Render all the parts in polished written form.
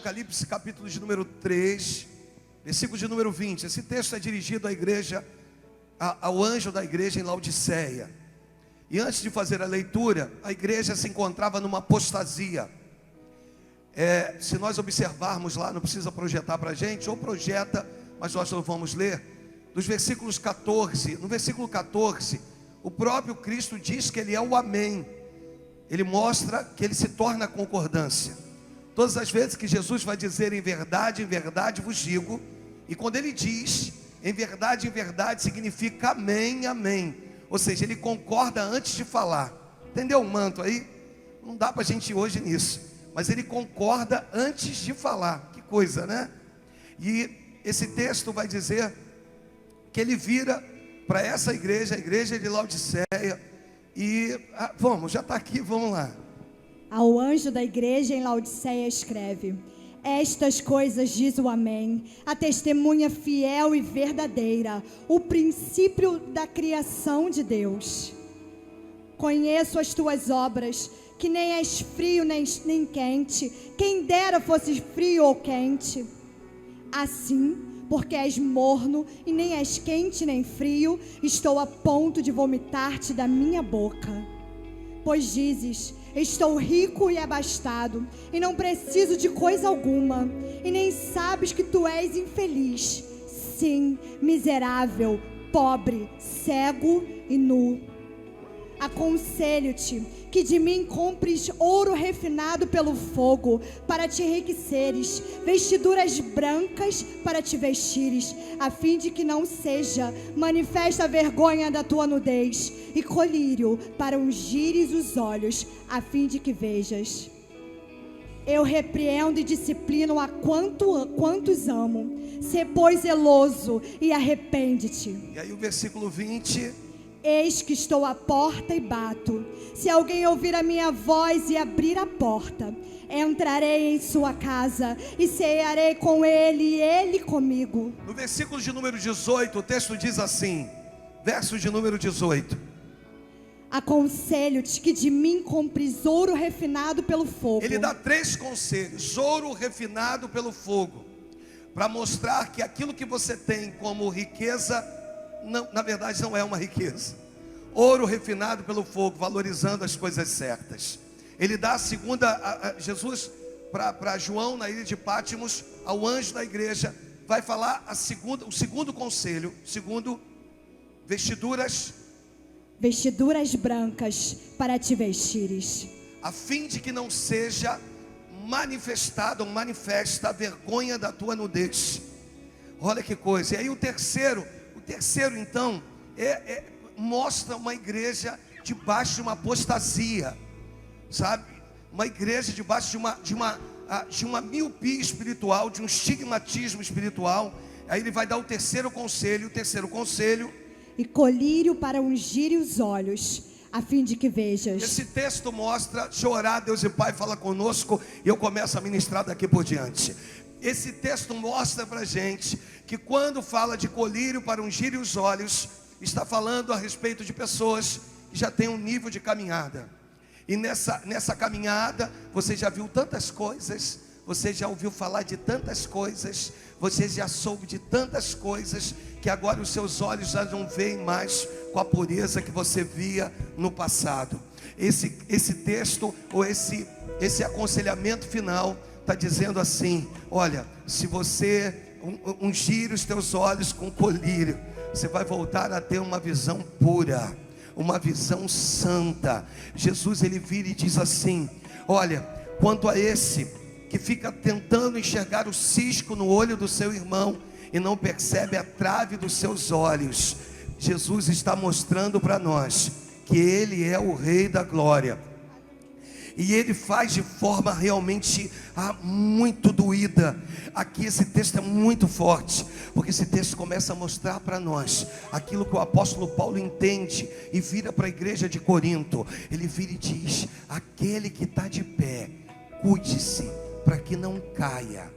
Apocalipse, capítulo de número 3, versículo de número 20. Esse texto é dirigido à igreja, ao anjo da igreja em Laodiceia. E antes de fazer a leitura, a igreja se encontrava numa apostasia. Se nós observarmos lá, não precisa projetar para a gente, ou projeta, mas nós não vamos ler. Dos versículos 14, no versículo 14, o próprio Cristo diz que Ele é o Amém. Ele mostra que Ele se torna concordância. Todas as vezes que Jesus vai dizer em verdade vos digo, e quando Ele diz em verdade, significa amém, amém. Ou seja, Ele concorda antes de falar. Entendeu o manto aí? Não dá para a gente ir hoje nisso, mas Ele concorda antes de falar. Que coisa, né? E esse texto vai dizer que Ele vira para essa igreja, a igreja de Laodiceia, e vamos, já está aqui, vamos lá. Ao anjo da igreja em Laodiceia escreve: estas coisas diz o Amém, a testemunha fiel e verdadeira, o princípio da criação de Deus. Conheço as tuas obras, que nem és frio nem quente, quem dera fosse frio ou quente. Assim, porque és morno e nem és quente nem frio, estou a ponto de vomitar-te da minha boca. Pois dizes: estou rico e abastado, e não preciso de coisa alguma, e nem sabes que tu és infeliz, sim, miserável, pobre, cego e nu. Aconselho-te que de mim compres ouro refinado pelo fogo, para te enriqueceres, vestiduras brancas para te vestires, a fim de que não seja manifesta a vergonha da tua nudez, e colírio para ungires os olhos, a fim de que vejas. Eu repreendo e disciplino a quantos amo. Sê, pois, zeloso e arrepende-te. E aí o versículo 20... Eis que estou à porta e bato. Se alguém ouvir a minha voz e abrir a porta, entrarei em sua casa e cearei com ele e ele comigo. No versículo de número 18, o texto diz assim, verso de número 18: aconselho-te que de mim compres ouro refinado pelo fogo. Ele dá 3 conselhos: ouro refinado pelo fogo, para mostrar que aquilo que você tem como riqueza, não, na verdade não é uma riqueza. Ouro refinado pelo fogo, valorizando as coisas certas. Ele dá a segunda, Jesus para João na ilha de Pátimos, ao anjo da igreja, vai falar o segundo conselho, vestiduras brancas para te vestires, a fim de que não seja manifestada ou manifesta a vergonha da tua nudez. Olha que coisa. E aí o terceiro então mostra uma igreja debaixo de uma apostasia, sabe? Uma igreja debaixo de uma miopia espiritual, de um estigmatismo espiritual. Aí ele vai dar o terceiro conselho. E colírio para ungir os olhos, a fim de que vejas. Esse texto mostra, deixa eu orar, Deus e Pai fala conosco, e eu começo a ministrar daqui por diante. Esse texto mostra para a gente que quando fala de colírio para ungir os olhos, está falando a respeito de pessoas que já têm um nível de caminhada. E nessa caminhada, você já viu tantas coisas, você já ouviu falar de tantas coisas, você já soube de tantas coisas, que agora os seus olhos já não veem mais com a pureza que você via no passado. Esse texto, ou esse aconselhamento final, está dizendo assim: olha, se você ungir os teus olhos com colírio, você vai voltar a ter uma visão pura, uma visão santa. Jesus, ele vira e diz assim: olha, quanto a esse que fica tentando enxergar o cisco no olho do seu irmão e não percebe a trave dos seus olhos, Jesus está mostrando para nós que Ele é o Rei da Glória. E Ele faz de forma realmente muito doída. Aqui esse texto é muito forte, porque esse texto começa a mostrar para nós aquilo que o apóstolo Paulo entende e vira para a igreja de Corinto. Ele vira e diz: aquele que está de pé, cuide-se para que não caia.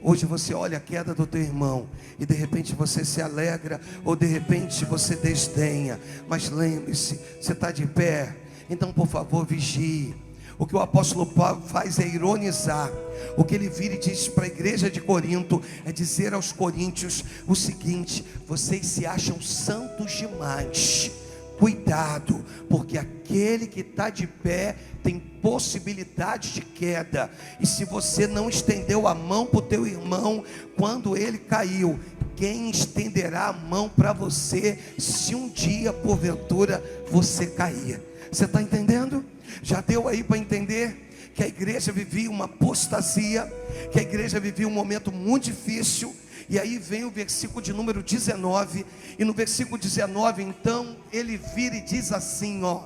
Hoje você olha a queda do teu irmão e de repente você se alegra, ou de repente você desdenha. Mas lembre-se, você está de pé, então por favor vigie. O que o apóstolo Paulo faz é ironizar. O que ele vira e diz para a igreja de Corinto é dizer aos coríntios o seguinte: vocês se acham santos demais. Cuidado, porque aquele que está de pé tem possibilidade de queda. E se você não estendeu a mão para o teu irmão quando ele caiu, quem estenderá a mão para você se um dia porventura você cair? Você está entendendo? Já deu aí para entender que a igreja vivia uma apostasia, que a igreja vivia um momento muito difícil. E aí vem o versículo de número 19, e no versículo 19, então, ele vira e diz assim, ó: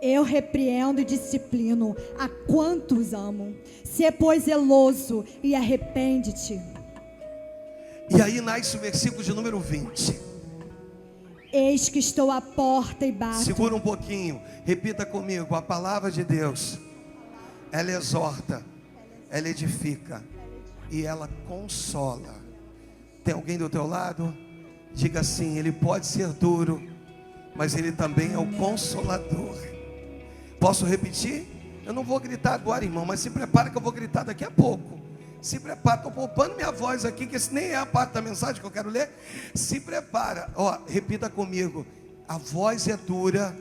eu repreendo e disciplino a quantos amo. Se pois zeloso e arrepende-te. E aí nasce o versículo de número 20. Eis que estou à porta e bato. Segura um pouquinho, repita comigo: a palavra de Deus, ela exorta, ela edifica e ela consola. Tem alguém do teu lado? Diga assim: ele pode ser duro, mas ele também é o consolador. Posso repetir? Eu não vou gritar agora, irmão, mas se prepara que eu vou gritar daqui a pouco. Se prepara, estou poupando minha voz aqui, que esse nem é a parte da mensagem que eu quero ler. Se prepara, ó, repita comigo: a voz é dura,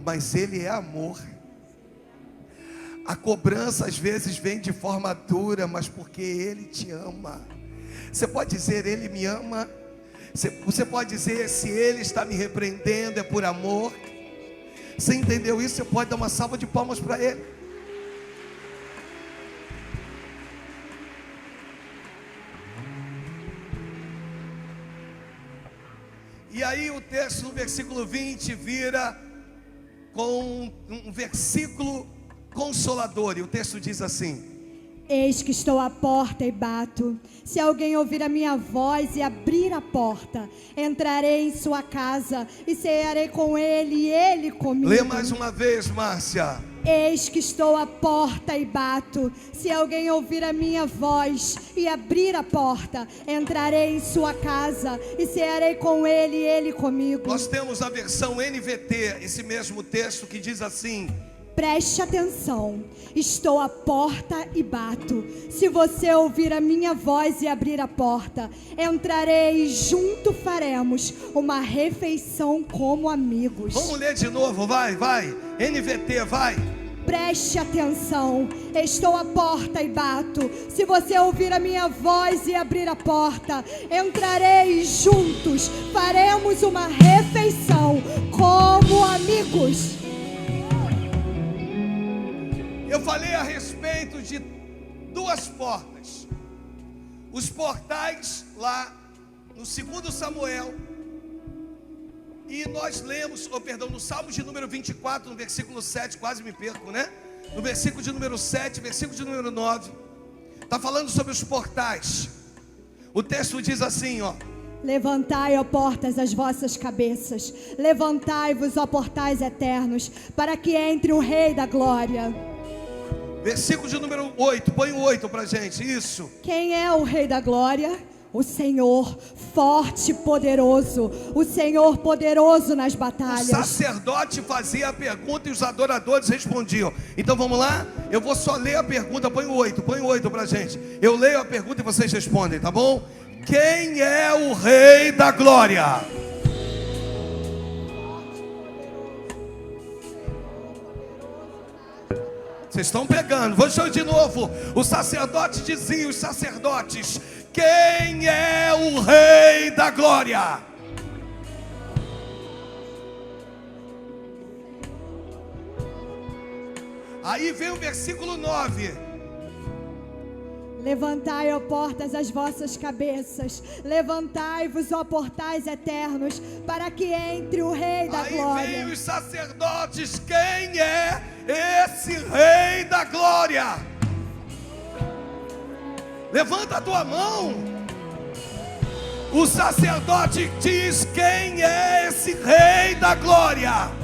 mas ele é amor. A cobrança às vezes vem de forma dura, mas porque ele te ama. Você pode dizer: ele me ama. Você pode dizer: se ele está me repreendendo é por amor. Você entendeu isso? Você pode dar uma salva de palmas para ele. E aí o texto no versículo 20 vira com um versículo consolador. E o texto diz assim: eis que estou à porta e bato. Se alguém ouvir a minha voz e abrir a porta, entrarei em sua casa e cearei com ele e ele comigo. Lê mais uma vez, Márcia. Eis que estou à porta e bato. Se alguém ouvir a minha voz e abrir a porta, entrarei em sua casa e cearei com ele e ele comigo. Nós temos a versão NVT, esse mesmo texto, que diz assim: preste atenção, estou à porta e bato. Se você ouvir a minha voz e abrir a porta, entrarei e junto faremos uma refeição como amigos. Vamos ler de novo, vai. NVT, vai. Preste atenção, estou à porta e bato. Se você ouvir a minha voz e abrir a porta, entrarei e juntos faremos uma refeição como amigos. Eu falei a respeito de duas portas. Os portais lá no 2 Samuel. E nós lemos, no Salmo de número 24, no versículo 7, quase me perco, né? No versículo de número 7, versículo de número 9. Está falando sobre os portais. O texto diz assim, ó: levantai, ó portas, as vossas cabeças. Levantai-vos, ó portais eternos, para que entre o Rei da Glória. Versículo de número 8, põe o 8 para gente, isso. Quem é o Rei da Glória? O Senhor forte e poderoso, o Senhor poderoso nas batalhas. O sacerdote fazia a pergunta e os adoradores respondiam. Então vamos lá? Eu vou só ler a pergunta, põe o 8 para gente. Eu leio a pergunta e vocês respondem, tá bom? Quem é o Rei da Glória? Vocês estão pegando, vou show de novo. O sacerdote dizia, os sacerdotes: quem é o Rei da Glória? Aí vem o versículo 9. Levantai, ó portas, as vossas cabeças. Levantai-vos, ó portais eternos, para que entre o Rei da Glória. Aí vem os sacerdotes: quem é esse Rei da Glória? Levanta a tua mão. O sacerdote diz: quem é esse Rei da Glória?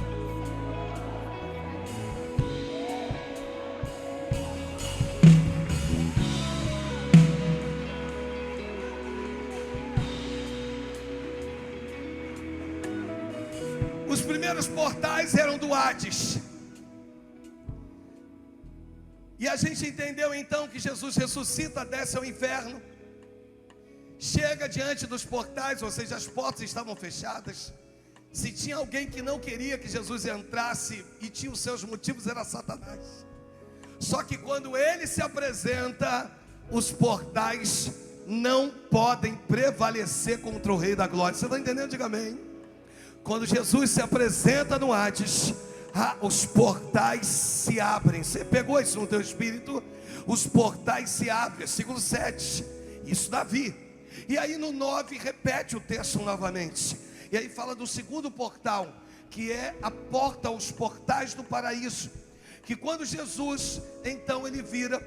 Os primeiros portais eram do Hades. E a gente entendeu então que Jesus ressuscita, desce ao inferno, chega diante dos portais, ou seja, as portas estavam fechadas. Se tinha alguém que não queria que Jesus entrasse e tinha os seus motivos, era Satanás. Só que quando ele se apresenta, os portais não podem prevalecer contra o Rei da Glória. Você está entendendo? Diga amém. Quando Jesus se apresenta no Hades, os portais se abrem. Você pegou isso no teu espírito? Os portais se abrem, versículo 7. Isso Davi. E aí no 9 repete o texto novamente. E aí fala do segundo portal, que é a porta, os portais do paraíso. Que quando Jesus, então ele vira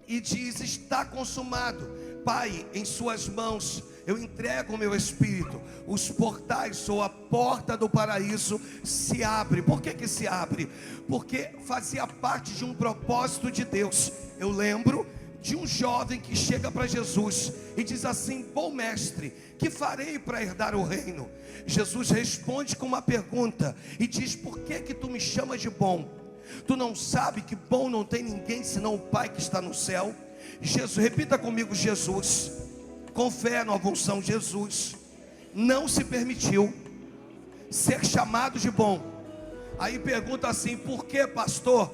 e diz: está consumado. Pai, em suas mãos eu entrego o meu espírito. Os portais ou a porta do paraíso se abre. Por que se abre? Porque fazia parte de um propósito de Deus. Eu lembro de um jovem que chega para Jesus e diz assim: bom mestre, que farei para herdar o reino? Jesus responde com uma pergunta e diz: por que tu me chamas de bom? Tu não sabe que bom não tem ninguém senão o Pai que está no céu? Jesus, repita comigo: Jesus, com fé, nova unção, Jesus não se permitiu ser chamado de bom. Aí pergunta assim: por que, pastor?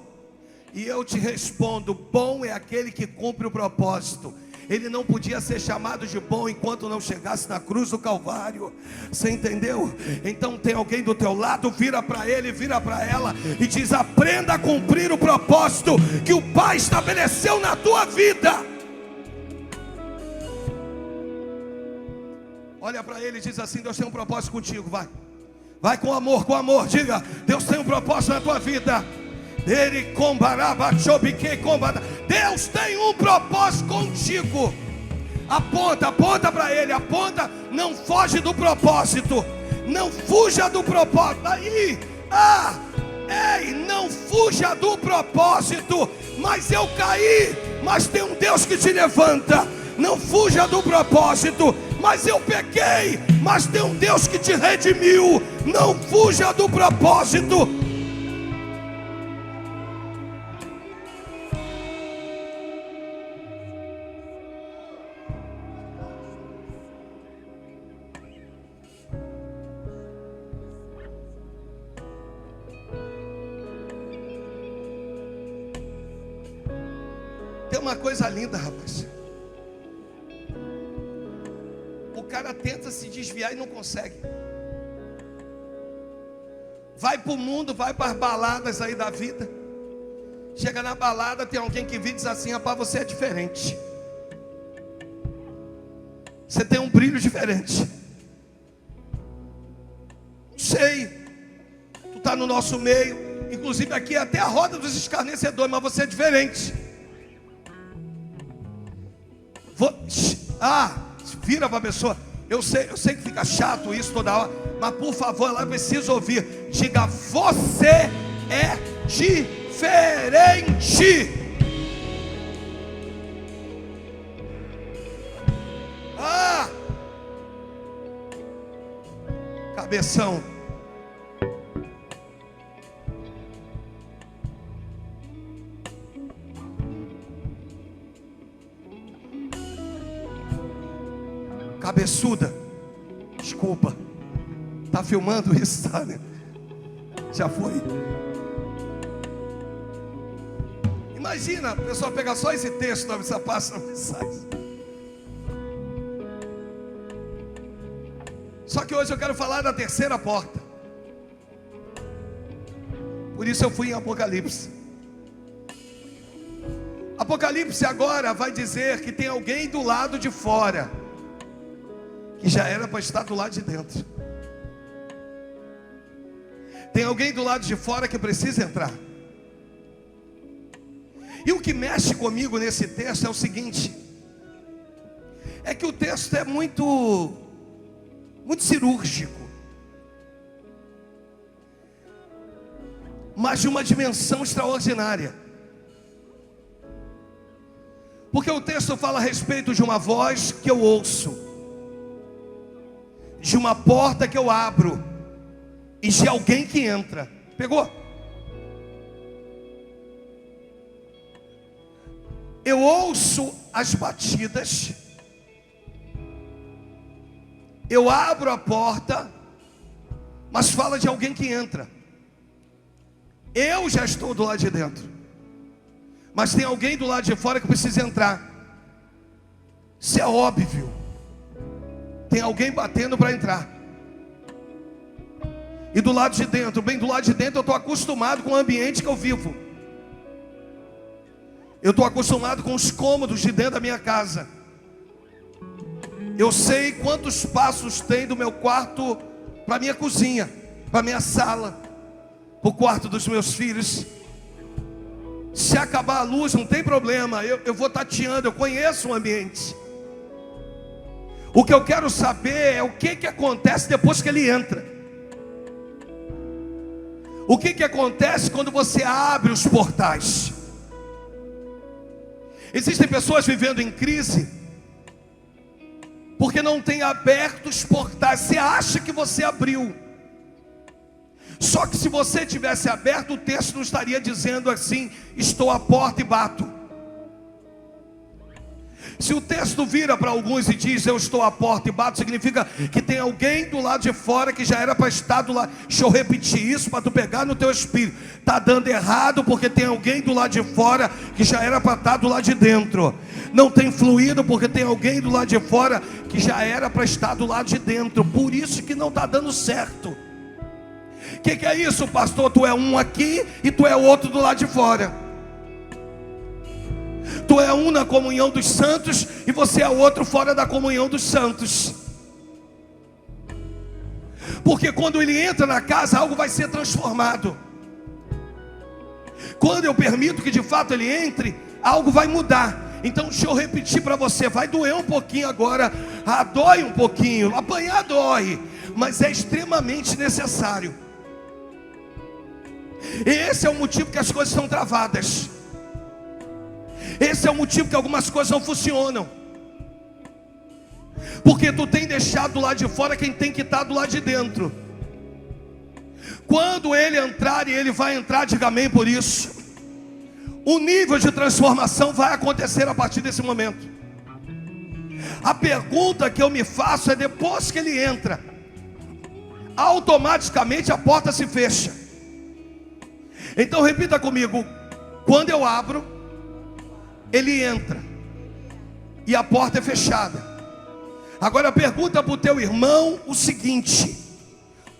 E eu te respondo: bom é aquele que cumpre o propósito. Ele não podia ser chamado de bom enquanto não chegasse na cruz do Calvário. Você entendeu? Então tem alguém do teu lado, vira para ele, vira para ela e diz: aprenda a cumprir o propósito que o Pai estabeleceu na tua vida. Olha para ele e diz assim: Deus tem um propósito contigo. Vai com amor, diga: Deus tem um propósito na tua vida. Deus tem um propósito contigo. Aponta para ele, aponta. Não foge do propósito. Não fuja do propósito. Aí, ei, não fuja do propósito. Mas eu caí, mas tem um Deus que te levanta. Não fuja do propósito. Mas eu pequei, mas tem um Deus que te redimiu. Não fuja do propósito. Tem uma coisa linda, rapaz. O cara tenta se desviar e não consegue. Vai para o mundo, vai para as baladas aí da vida. Chega na balada, tem alguém que vem e diz assim: rapaz, você é diferente. Você tem um brilho diferente. Não sei. Tu está no nosso meio. Inclusive aqui é até a roda dos escarnecedores, mas você é diferente. Vira para a pessoa. Eu sei que fica chato isso toda hora, mas por favor, ela precisa ouvir. Diga: você é diferente. Cabeção. Cabeçuda, desculpa. Tá filmando isso, tá, né? Já foi. Imagina, a pessoa pegar só esse texto, não precisa passar na mensagem. Só que hoje eu quero falar da terceira porta. Por isso eu fui em Apocalipse. Apocalipse agora vai dizer que tem alguém do lado de fora, que já era para estar do lado de dentro. Tem alguém do lado de fora que precisa entrar. E o que mexe comigo nesse texto é o seguinte: é que o texto é muito cirúrgico, mas de uma dimensão extraordinária. Porque o texto fala a respeito de uma voz que eu ouço, de uma porta que eu abro e de alguém que entra. Pegou? eu ouço as batidas, eu abro a porta, mas fala de alguém que entra. Eu já estou do lado de dentro, mas tem alguém do lado de fora que precisa entrar. Isso é óbvio. Tem alguém batendo para entrar. E do lado de dentro, bem do lado de dentro, eu estou acostumado com o ambiente que eu vivo. Eu estou acostumado com os cômodos de dentro da minha casa. Eu sei quantos passos tem do meu quarto para a minha cozinha, para a minha sala, para o quarto dos meus filhos. Se acabar a luz, não tem problema, eu vou tateando, eu conheço o ambiente. O que eu quero saber é o que acontece depois que ele entra. O que acontece quando você abre os portais? Existem pessoas vivendo em crise porque não tem aberto os portais. Você acha que você abriu, só que se você tivesse aberto, o texto não estaria dizendo assim: estou à porta e bato. Se o texto vira para alguns e diz: eu estou à porta e bato, significa que tem alguém do lado de fora que já era para estar do lado. Deixa eu repetir isso para tu pegar no teu espírito. Está dando errado porque tem alguém do lado de fora que já era para estar do lado de dentro. Não tem fluído porque tem alguém do lado de fora que já era para estar do lado de dentro. Por isso que não está dando certo. O que é isso, pastor? Tu é um aqui e tu é outro do lado de fora. Tu é um na comunhão dos santos e você é outro fora da comunhão dos santos. Porque quando ele entra na casa, algo vai ser transformado. Quando eu permito que de fato ele entre, algo vai mudar. Então deixa eu repetir para você, vai doer um pouquinho agora. Dói um pouquinho, apanhar dói, mas é extremamente necessário. Esse é o motivo que as coisas estão travadas. Esse é o motivo que algumas coisas não funcionam. Porque tu tem deixado do lado de fora quem tem que estar do lado de dentro. Quando ele entrar, e ele vai entrar, diga amém por isso, o nível de transformação vai acontecer a partir desse momento. A pergunta que eu me faço é: depois que ele entra, automaticamente a porta se fecha. Então repita comigo: quando eu abro, ele entra e a porta é fechada. Agora pergunta para o teu irmão o seguinte: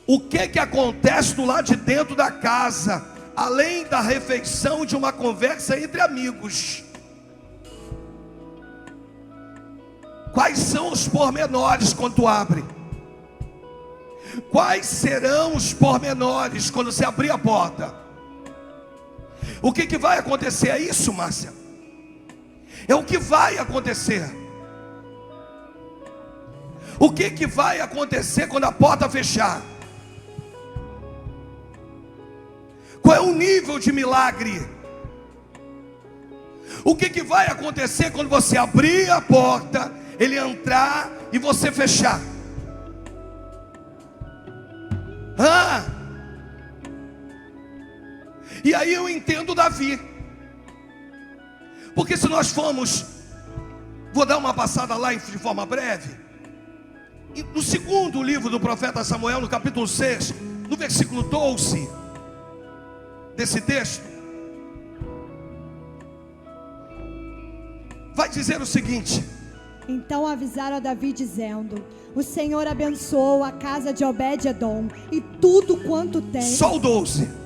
o que acontece do lado de dentro da casa, além da refeição de uma conversa entre amigos? Quais são os pormenores quando tu abre? Quais serão os pormenores quando você abrir a porta? O que vai acontecer? É isso, Márcia. É o que vai acontecer. O que vai acontecer quando a porta fechar? Qual é o nível de milagre? O que vai acontecer quando você abrir a porta, ele entrar e você fechar? E aí eu entendo Davi. Porque se nós formos, vou dar uma passada lá de forma breve, no segundo livro do profeta Samuel, no capítulo 6, no versículo 12 desse texto, vai dizer o seguinte: então avisaram a Davi dizendo: o Senhor abençoou a casa de Obed-edom e tudo quanto tem. Só o 12.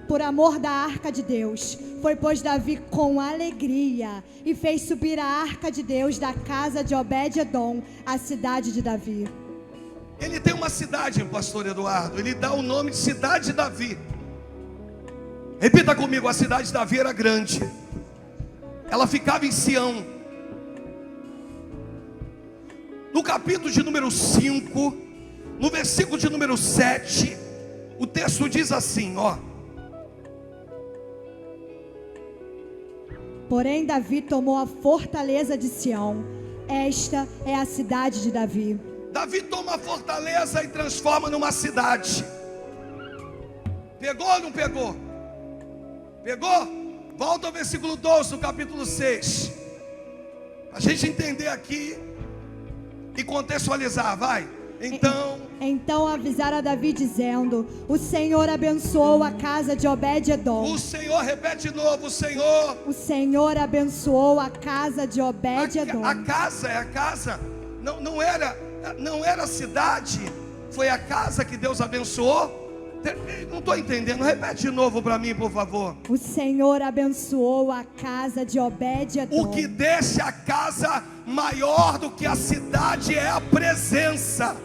Por amor da arca de Deus. Foi, pois, Davi com alegria e fez subir a arca de Deus da casa de Obed-edom, a cidade de Davi. Ele tem uma cidade, pastor Eduardo. Ele dá o nome de cidade de Davi. Repita comigo: a cidade de Davi era grande. Ela ficava em Sião. No capítulo de número 5, no versículo de número 7, o texto diz assim, porém Davi tomou a fortaleza de Sião. Esta é a cidade de Davi. Davi toma a fortaleza e transforma numa cidade. Pegou ou não pegou? Pegou? Volta ao versículo 12 do capítulo 6. A gente entender aqui e contextualizar, vai. Então avisaram a Davi dizendo: o Senhor abençoou a casa de Obed-edom. O Senhor, repete de novo, o Senhor abençoou a casa de Obed-edom. A casa é a casa, não era a cidade, foi a casa que Deus abençoou. Não estou entendendo, repete de novo para mim, por favor. O Senhor abençoou a casa de Obed-edom. O que deixa a casa maior do que a cidade é a presença.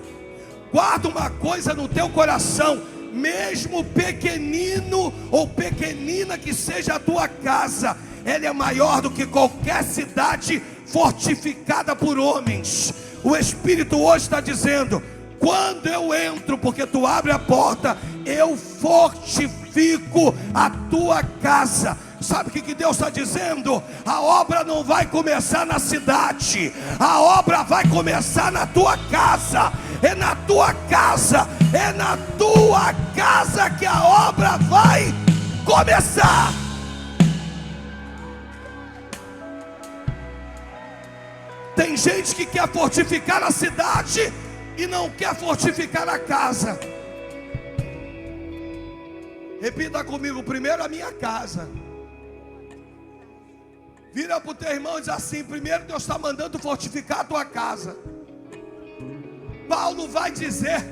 Guarda uma coisa no teu coração: mesmo pequenino ou pequenina que seja a tua casa, ela é maior do que qualquer cidade fortificada por homens. O Espírito hoje está dizendo: quando eu entro, porque tu abre a porta, eu fortifico a tua casa. Sabe o que Deus está dizendo? A obra não vai começar na cidade, a obra vai começar na tua casa. É na tua casa, é na tua casa que a obra vai começar. Tem gente que quer fortificar a cidade e não quer fortificar a casa. Repita comigo: primeiro a minha casa. Vira para o teu irmão e diz assim: primeiro Deus está mandando fortificar a tua casa. Paulo vai dizer: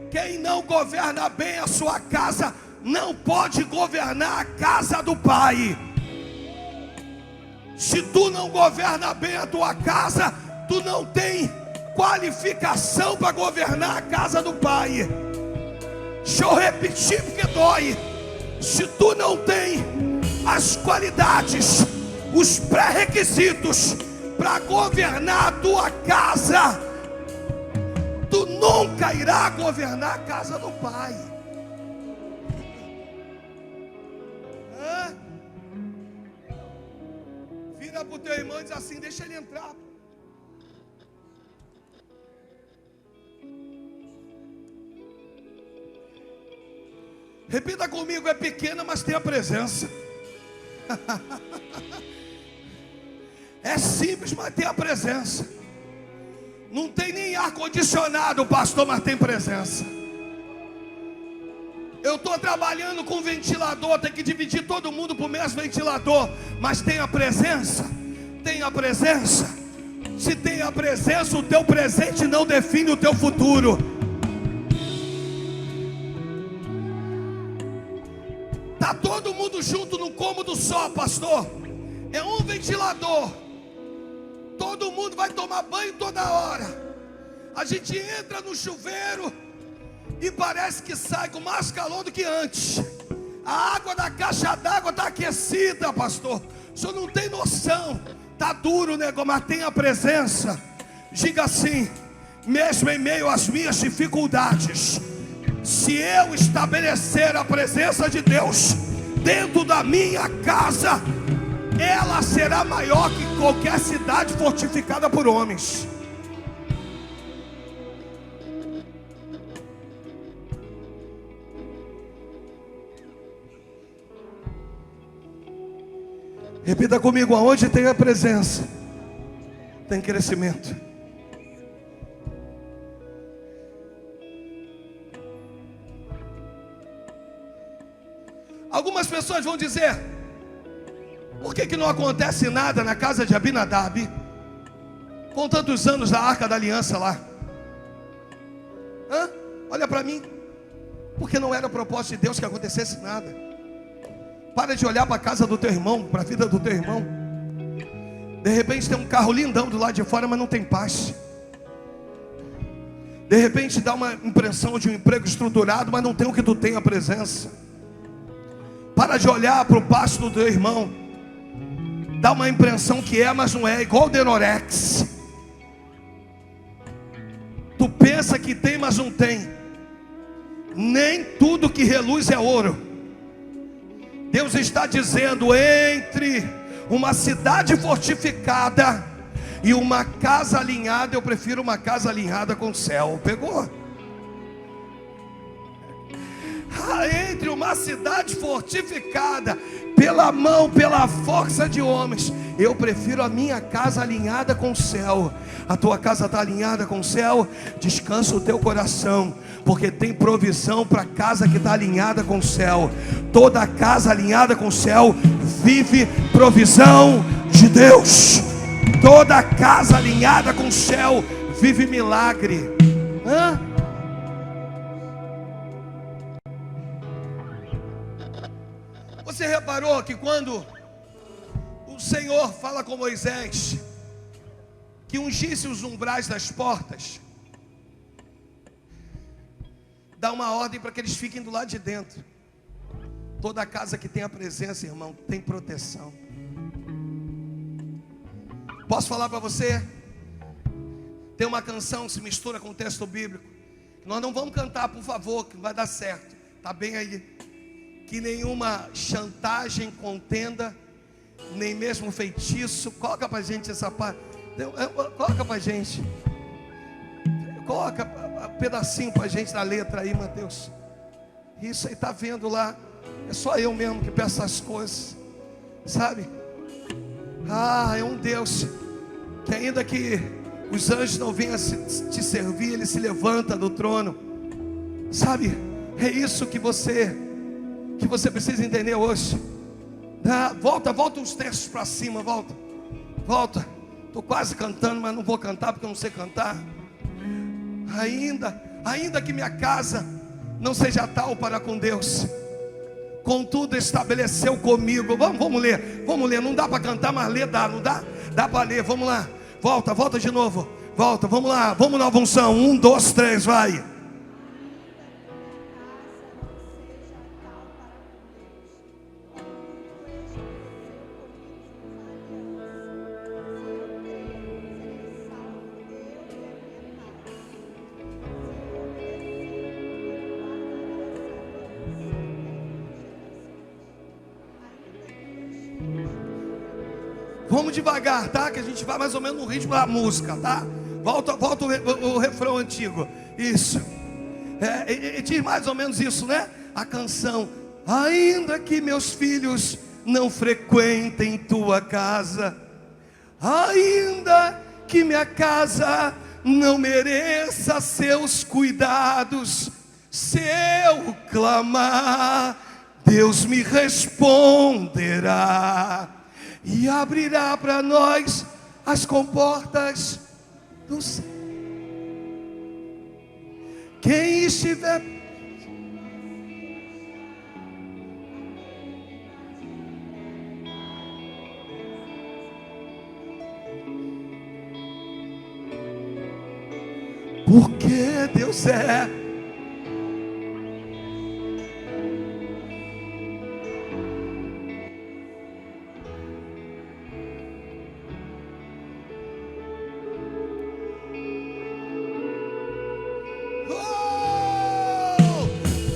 quem não governa bem a sua casa, não pode governar a casa do Pai. Se tu não governa bem a tua casa, tu não tem qualificação para governar a casa do Pai. Deixa eu repetir porque dói. Se tu não tem as qualidades, os pré-requisitos para governar a tua casa, tu nunca irá governar a casa do Pai. Vira para o teu irmão e diz assim: deixa ele entrar. Repita comigo: é pequena, mas tem a presença. É simples, mas tem a presença. Não tem nem ar-condicionado, pastor, mas tem presença. Eu estou trabalhando com ventilador, tem que dividir todo mundo por mesmo ventilador, mas tem a presença. Tem a presença. Se tem a presença, o teu presente não define o teu futuro. Está todo mundo junto num cômodo só, pastor. É um ventilador. Todo mundo vai tomar banho toda hora. A gente entra no chuveiro e parece que sai com mais calor do que antes. A água da caixa d'água está aquecida, pastor. O senhor não tem noção. Está duro o negócio, mas tem a presença. Diga assim: mesmo em meio às minhas dificuldades, se eu estabelecer a presença de Deus dentro da minha casa, ela será maior que qualquer cidade fortificada por homens. Repita comigo: aonde tem a presença, tem crescimento. Algumas pessoas vão dizer: por que não acontece nada na casa de Abinadab, com tantos anos da Arca da Aliança lá? Olha para mim. Porque não era o propósito de Deus que acontecesse nada. Para de olhar para a casa do teu irmão, para a vida do teu irmão. De repente tem um carro lindão do lado de fora, mas não tem paz. De repente dá uma impressão de um emprego estruturado, mas não tem o que tu tem, a presença. Para de olhar para o pasto do teu irmão. Dá uma impressão que é, mas não é. Igual o Denorex. Tu pensa que tem, mas não tem. Nem tudo que reluz é ouro. Deus está dizendo: entre uma cidade fortificada e uma casa alinhada, eu prefiro uma casa alinhada com o céu. Pegou? Entre uma cidade fortificada pela mão, pela força de homens, Eu prefiro a minha casa alinhada com o céu. A tua casa está alinhada com o céu? Descansa o teu coração, porque tem provisão para a casa que está alinhada com o céu. Toda casa alinhada com o céu vive provisão de Deus. Toda casa alinhada com o céu vive milagre. Você reparou que quando o Senhor fala com Moisés que ungisse os umbrais das portas, dá uma ordem para que eles fiquem do lado de dentro. Toda casa que tem a presença, irmão, tem proteção. Posso falar para você? Tem uma canção que se mistura com o texto bíblico. Nós não vamos cantar, por favor, que vai dar certo. Tá bem aí. Que nenhuma chantagem, contenda, nem mesmo feitiço. Coloca pra gente essa parte. Coloca pra gente. Coloca um pedacinho pra gente da letra aí, Mateus. Isso aí, tá vendo lá? É só eu mesmo que peço essas coisas, sabe? É um Deus que, ainda que os anjos não venham te servir, Ele se levanta do trono, sabe? É isso que você precisa entender hoje. Volta os textos para cima, volta. Estou quase cantando, mas não vou cantar porque eu não sei cantar. Ainda que minha casa não seja tal para com Deus, contudo estabeleceu comigo. Vamos ler. Não dá para cantar, mas ler dá, não dá? Dá para ler, vamos lá. Volta de novo. Vamos lá, vamos na função. 1, 2, 3, vai. Vamos devagar, tá? Que a gente vai mais ou menos no ritmo da música, tá? Volta o refrão antigo. Isso. Diz mais ou menos isso, né? A canção. Ainda que meus filhos não frequentem tua casa, ainda que minha casa não mereça seus cuidados, se eu clamar, Deus me responderá e abrirá para nós as comportas do céu. Quem estiver porque Deus é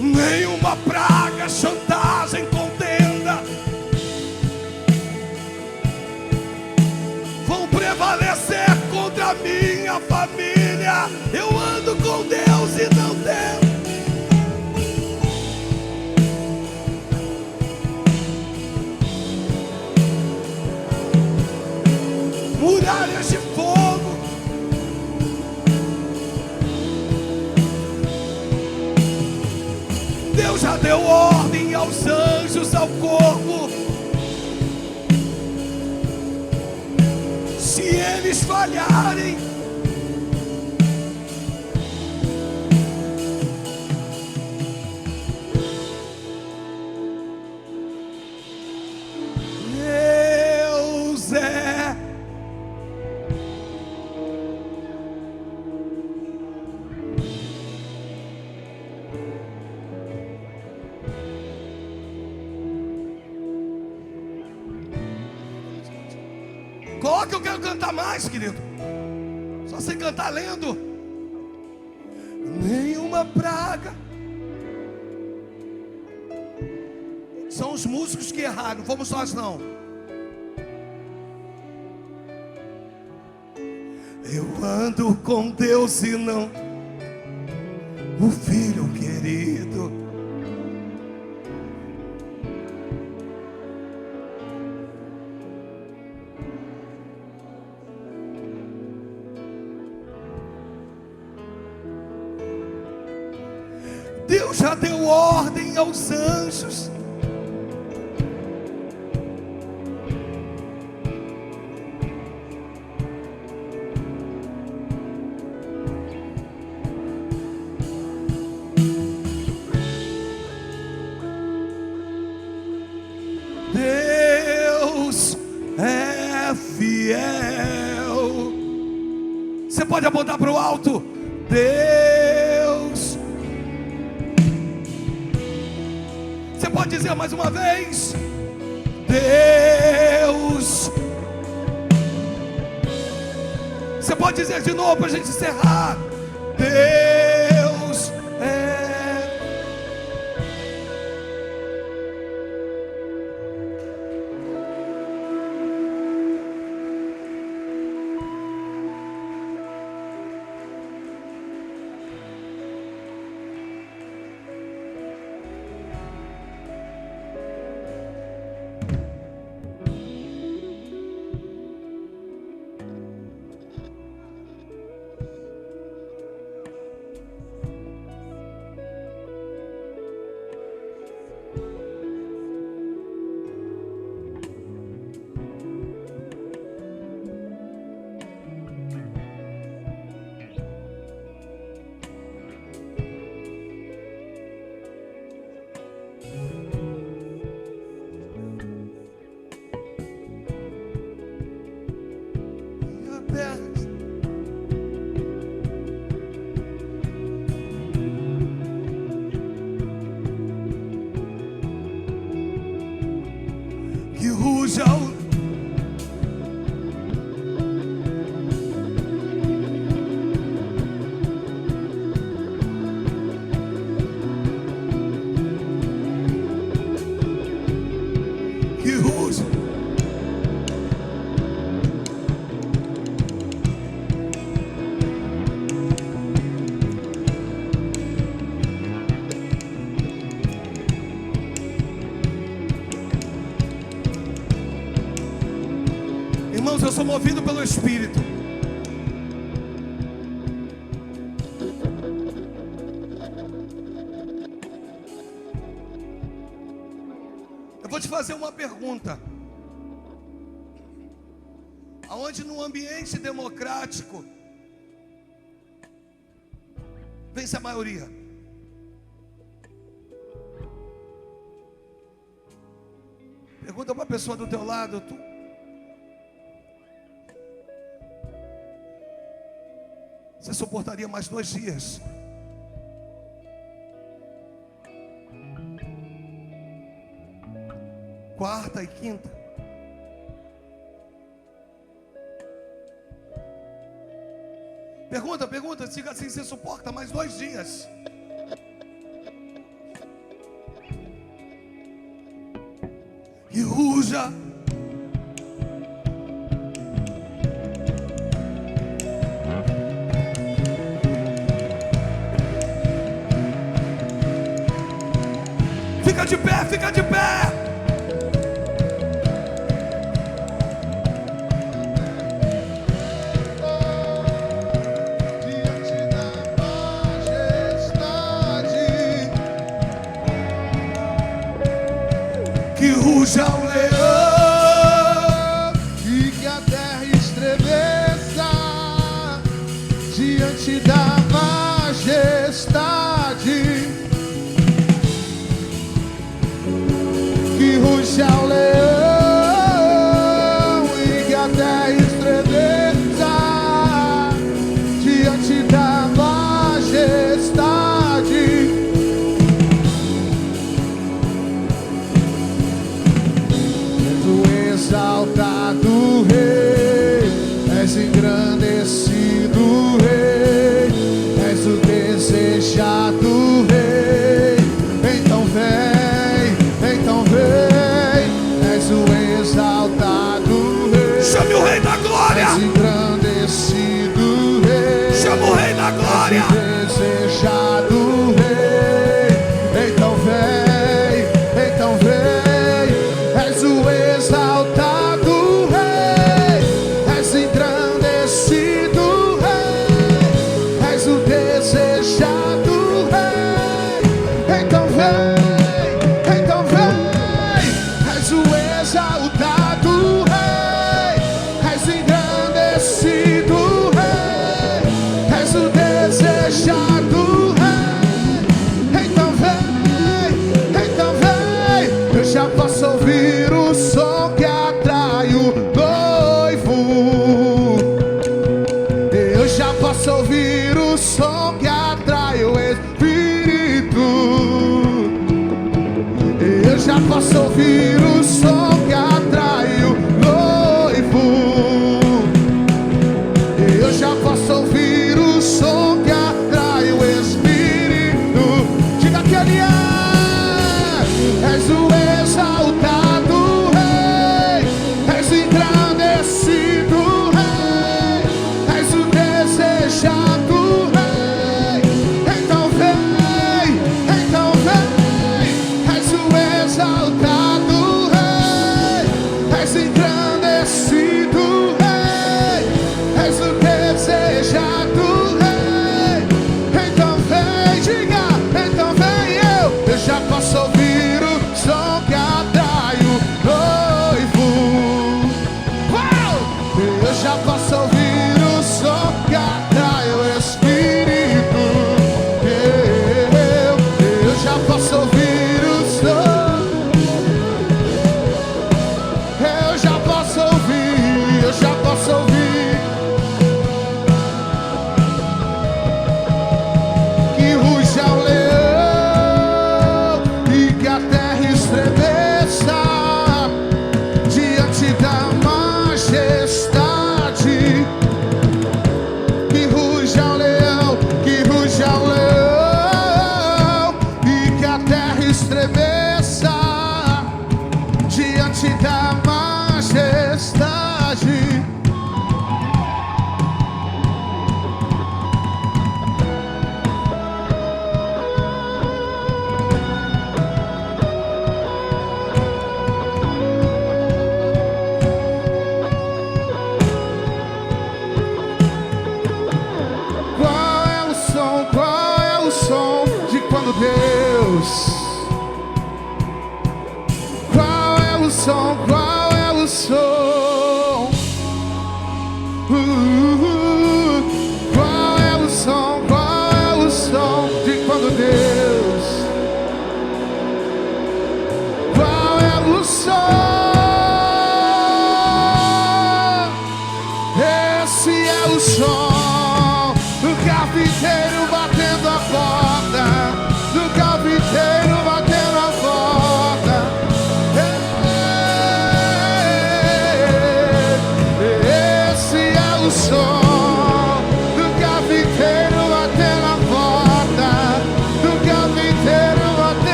nenhuma praga, chantagem, contenda vão prevalecer contra a minha família. Eu ando com Deus e não temo. Muralhas de fogo, Deus já deu ordem aos anjos, ao corpo. Se eles falharem, Deus é. Coloca, eu quero cantar mais, querido. Só sei cantar lendo. Nenhuma praga. São os músicos que erraram, fomos nós não. Eu ando com Deus e não o filho querido. Deus já deu ordem aos anjos. Deus é fiel. Você pode apontar para o alto. Deus. Você pode dizer mais uma vez. Deus. Você pode dizer de novo para a gente encerrar. Deus é. Que ruja o... Que ruja. Irmãos, eu sou movido pelo Espírito. Eu vou te fazer uma pergunta. Aonde num ambiente democrático vence a maioria? Pergunta para a pessoa do teu lado. Você suportaria mais 2 dias? Quarta e quinta? Pergunta, diga assim: você suporta mais 2 dias? E ruja. Fica de pé, fica de pé. Diante da majestade, Que ruja o leão, e que a terra estremeça diante da majestade. Que ruja o leão e que a terra estremeça diante da majestade. És o exaltado Rei, és engrandecido Rei, és o desejado Rei. Então vem, és o exaltado Rei. chame o Rei da Glória. És engrandecido Rei. Chama o Rei da Glória. És desejado Rei. Então vem, és o exaltado Rei. És engrandecido Rei. És o desejado Rei.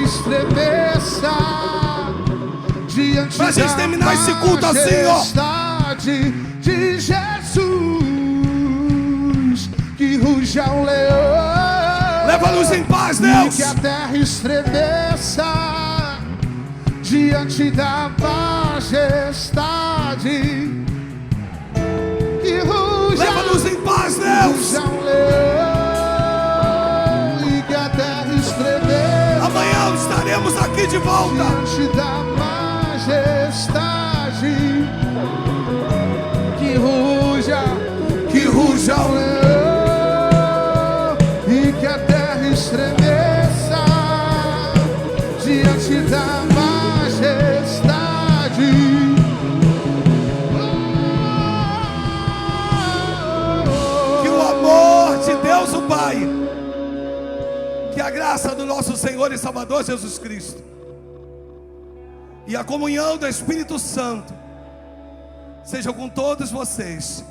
estremeça diante Pra gente terminar esse culto assim, ó. majestade de Jesus, que ruja o leão. Leva-nos em paz, E Deus. que a terra estremeça diante da majestade, que ruja, Leva-nos em paz, Deus. ruja o leão. E que a terra estremeça Amanhã estaremos aqui de volta. diante da majestade, que ruja o leão. E que a terra estremeça diante da majestade. Que o amor de Deus o Pai, que a graça do nosso Senhor e Salvador Jesus Cristo e a comunhão do Espírito Santo seja com todos vocês,